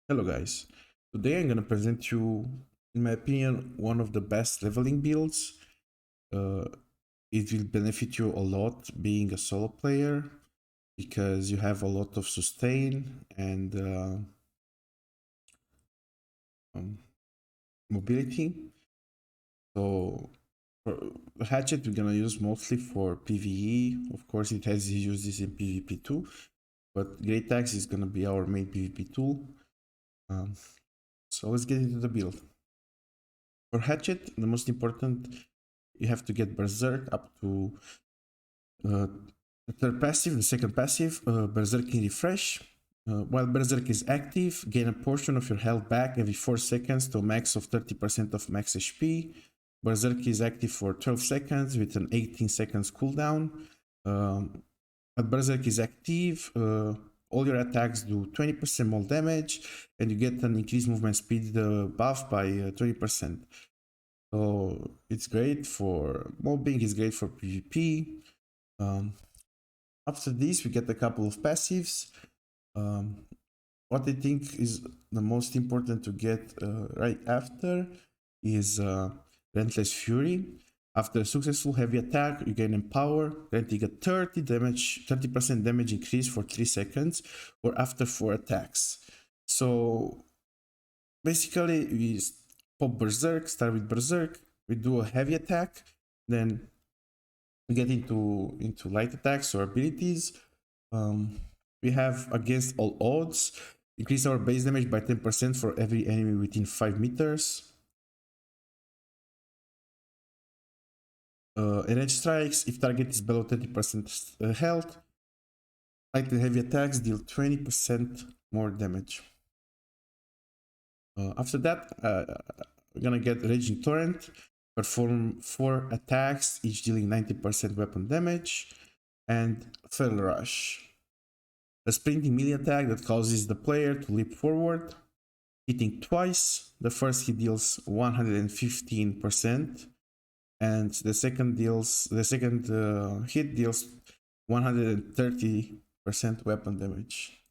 Hello guys, today I'm gonna present you, in my opinion, one of the best leveling builds. Uh, it will benefit you a lot being a solo player because you have a lot of sustain and um, mobility. So for Hatchet we're gonna use mostly for PvE. Of course it has uses in PvP too, but Great Axe is gonna be our main PvP tool. Um, so let's get into the build. For Hatchet, the most important, you have to get Berserk up to uh, the third passive, the second passive, Berserking Refresh. While Berserk is active, gain a portion of your health back every 4 seconds to a max of 30% of max HP. Berserk is active for 12 seconds with an 18 seconds cooldown. When Berserk is active, all your attacks do 20% more damage and you get an increased movement speed buff by 20%. So it's great for mobbing, it's great for PvP. Um, After this, we get a couple of passives. Um, what I think is the most important to get right after is Relentless Fury. After a successful heavy attack, you gain Empower, granting a 30% damage increase for 3 seconds, or after 4 attacks. So basically, we pop Berserk, start with Berserk, we do a heavy attack, then we get into light attacks or abilities. We have against all odds, increase our base damage by 10% for every enemy within 5 meters. Enrage strikes, if target is below 30% health, light and heavy attacks deal 20% more damage. After that, we're gonna get Raging Torrent, perform 4 attacks, each dealing 90% weapon damage, and Feral Rush, a sprinting melee attack that causes the player to leap forward, hitting twice. The first hit deals 115%, and the second hit deals 130% weapon damage.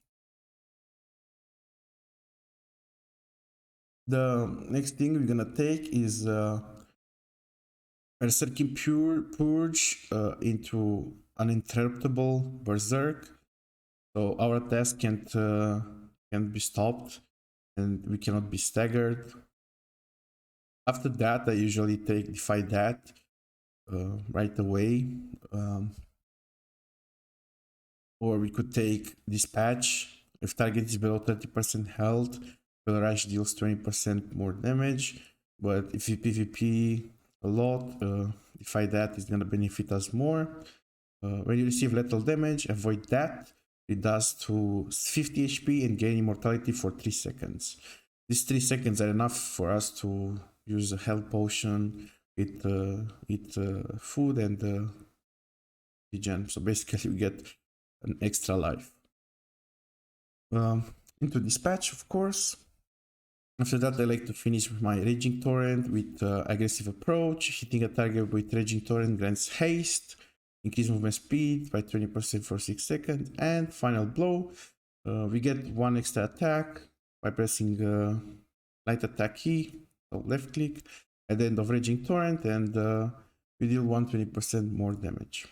The next thing we're gonna take is Berserking Purge into uninterruptible Berserk. So our task can't be stopped and we cannot be staggered. After that, I usually take Defy that right away. Or we could take Dispatch. If target is below 30% health, Rush deals 20% more damage. But if you PvP a lot, Defy that is gonna benefit us more. When you receive lethal damage, avoid that. It does to 50 HP and gain immortality for 3 seconds. These 3 seconds are enough for us to use a health potion, eat food, and regen. So basically, we get an extra life. Into Dispatch, of course. After that, I like to finish with my Raging Torrent with Aggressive Approach. Hitting a target with Raging Torrent grants haste, increase movement speed by 20% for 6 seconds, and Final Blow. We get 1 extra attack by pressing light attack key, so left click, at the end of Raging Torrent, and we deal 120% more damage.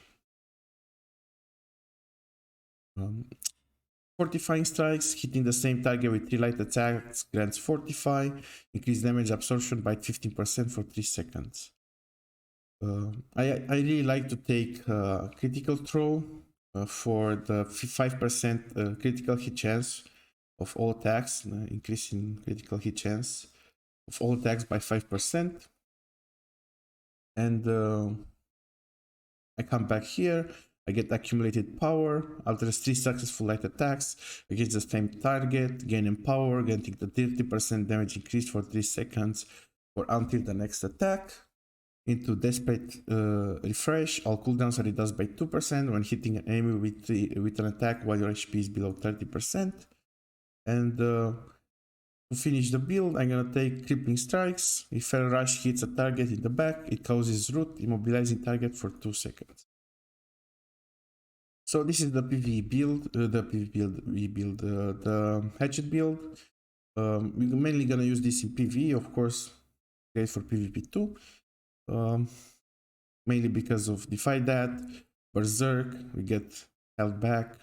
Fortifying Strikes, hitting the same target with 3 light attacks grants Fortify, increase damage absorption by 15% for 3 seconds. I really like to take Critical Throw for the 5% critical hit chance of all attacks, increasing critical hit chance of all attacks by 5%. And I come back here, I get accumulated power, alters 3 successful light attacks against the same target, gaining power, granting the 30% damage increase for 3 seconds or until the next attack. Into Desperate Refresh, all cooldowns are reduced by 2% when hitting an enemy with an attack while your HP is below 30%. And to finish the build, I'm gonna take Crippling Strikes. If Feral Rush hits a target in the back, it causes Root, immobilizing target for 2 seconds. So this is the PvE build, the Hatchet build. We're mainly gonna use this in PvE, of course, great for PvP too. Mainly because of Defy that, Berserk, we get held back,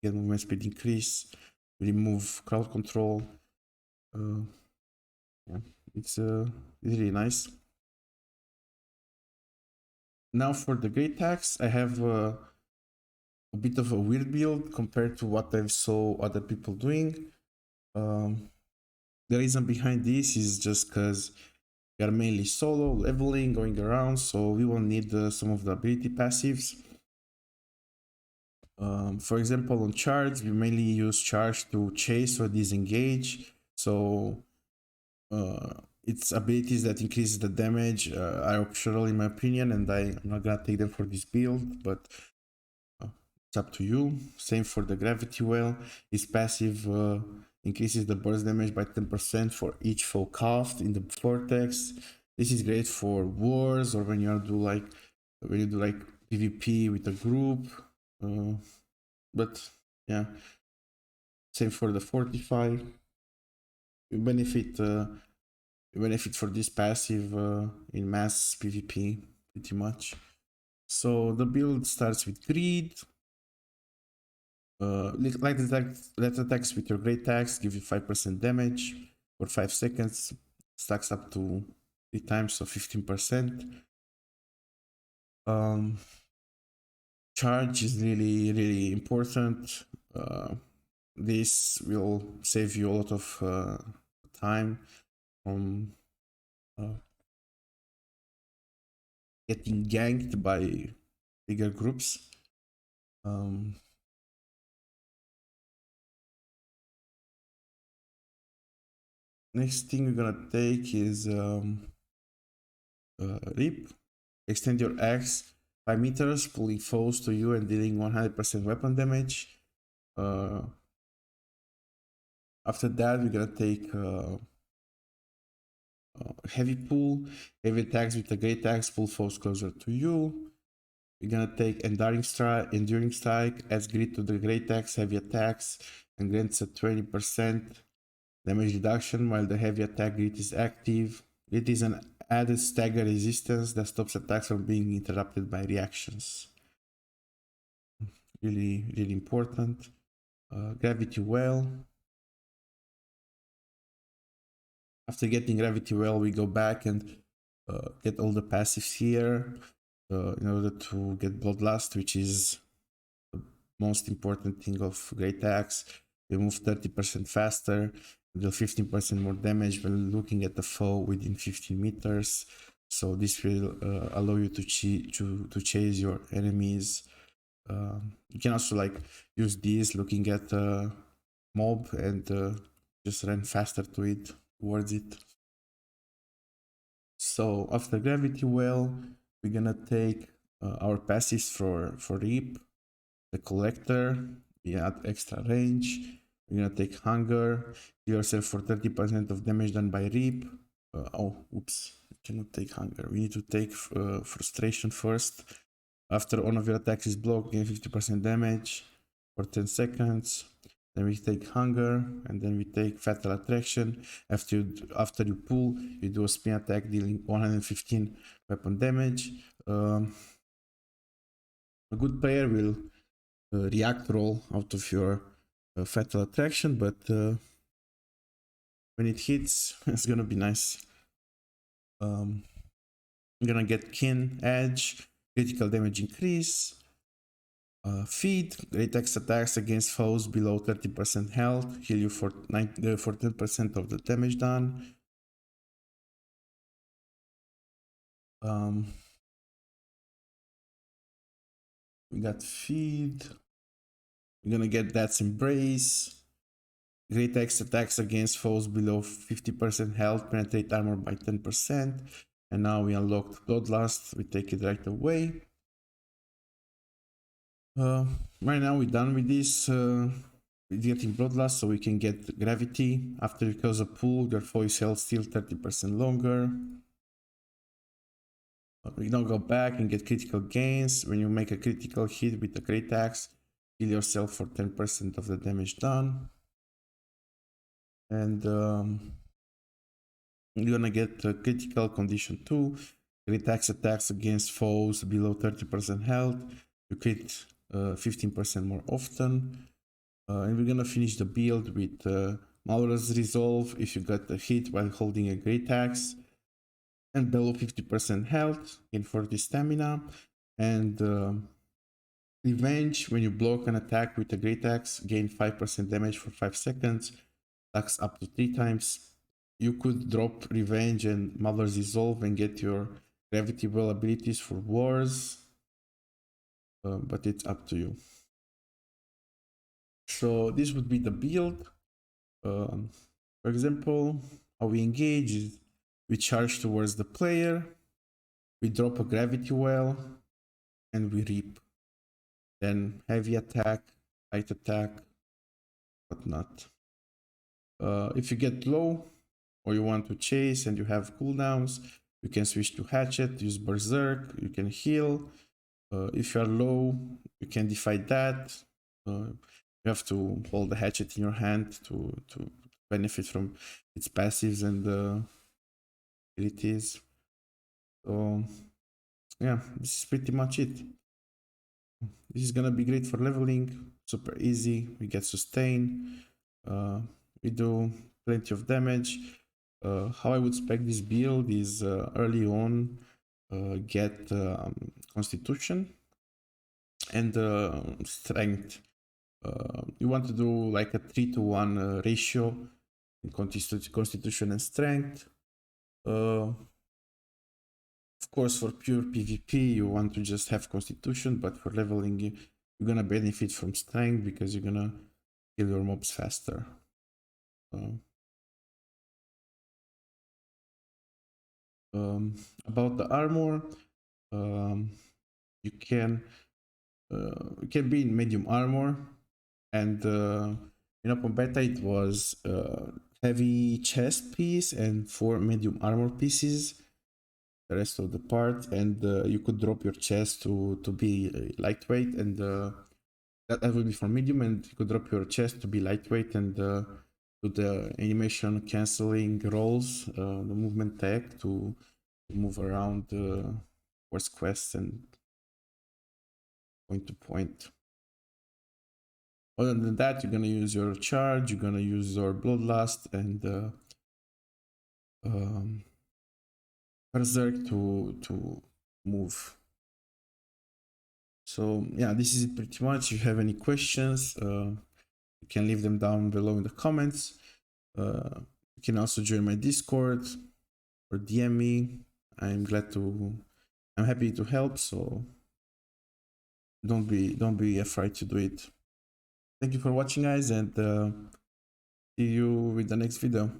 get movement speed increase, remove crowd control. Yeah, it's really nice. Now for the great tax, I have a bit of a weird build compared to what I saw other people doing. The reason behind this is just because we are mainly solo, leveling, going around, so we will need some of the ability passives. For example, on charge, we mainly use charge to chase or disengage. So its abilities that increase the damage are optional in my opinion, and I'm not gonna take them for this build, but it's up to you. Same for the gravity well. Its passive increases the burst damage by 10% for each foe cast in the vortex. This is great for wars or when you do like PvP with a group. But yeah, same for the fortify. You benefit for this passive in mass PvP pretty much. So the build starts with greed. Let attacks with your great tax give you 5% damage for 5 seconds. Stacks up to 3 times, so 15%. Charge is really important. This will save you a lot of time from getting ganked by bigger groups. Next thing we're gonna take is Rip. Extend your axe 5 meters, pulling foes to you and dealing 100% weapon damage. After that, we're gonna take heavy pull. Heavy attacks with the great axe pull foes closer to you. We're gonna take enduring strike, adds grit to the great axe heavy attacks and grants a 20% damage reduction while the heavy attack grit is active. It is an added stagger resistance that stops attacks from being interrupted by reactions. Really important. Gravity well. After getting gravity well, we go back and get all the passives here in order to get bloodlust, which is the most important thing of great axe. We move 30% faster, deal 15% more damage when looking at the foe within 15 meters. So this will allow you to chase your enemies. You can also like use this looking at a mob and just run faster towards it. So after gravity well, we're gonna take our passives for Reap, the collector. We add extra range. We're gonna take hunger. Heal yourself for 30% of damage done by Reap. Oops, we cannot take hunger. We need to take frustration first. After one of your attacks is blocked, gain 50% damage for 10 seconds. Then we take hunger, and then we take fatal attraction. After you pull, you do a spin attack dealing 115 weapon damage. A good player will react roll out of your fatal attraction, but when it hits, it's gonna be nice. I'm gonna get kin, edge, critical damage increase. Feed, great attacks against foes below 30% health, heal you for 10% of the damage done. We got feed. We're gonna get that's embrace. Great attacks against foes below 50% health, penetrate armor by 10%. And now we unlocked Bloodlust, we take it right away. Right now we're done with this, with getting Bloodlust, so we can get Gravity. After you close a pool, your foe is held still 30% longer. We now go back and get critical gains. When you make a critical hit with a great axe, heal yourself for 10% of the damage done. and you're gonna get critical condition 2. Crit attacks against foes below 30% health. You crit 15% more often. And we're gonna finish the build with Maura's Resolve if you got a hit while holding a Great Axe, and below 50% health, gain 40 stamina, and Revenge when you block an attack with a Great Axe, gain 5% damage for 5 seconds, attacks up to 3 times. You could drop Revenge and Mother's Resolve and get your Gravity Well abilities for wars, but it's up to you. So this would be the build. For example, how we engage is we charge towards the player, we drop a Gravity Well, and we reap. Then heavy attack, light attack, whatnot. If you get low or you want to chase and you have cooldowns, you can switch to Hatchet, use Berserk, you can heal. If you are low, you can defy that. You have to hold the Hatchet in your hand to benefit from its passives and abilities. So yeah, this is pretty much it. This is gonna be great for leveling, super easy. We get sustain, we do plenty of damage. How I would spec this build is early on get constitution and strength. You want to do like a 3-to-1 ratio in constitution and strength. Of course, for pure PvP, you want to just have constitution, but for leveling, you're gonna benefit from strength because you're gonna kill your mobs faster. About the armor, you can be in medium armor, and in open beta it was heavy chest piece and 4 medium armor pieces, the rest of the part, and you could drop your chest to be lightweight, and that would be for medium, and you could drop your chest to be lightweight and do the animation canceling rolls, the movement tag to move around towards quests and point to point. Other than that, you're gonna use your charge, you're gonna use your bloodlust and berserk to move. So yeah, this is it pretty much. If you have any questions, you can leave them down below in the comments. You can also join my Discord or DM me. I'm happy to help, so don't be afraid to do it. Thank you for watching, guys, and see you with the next video.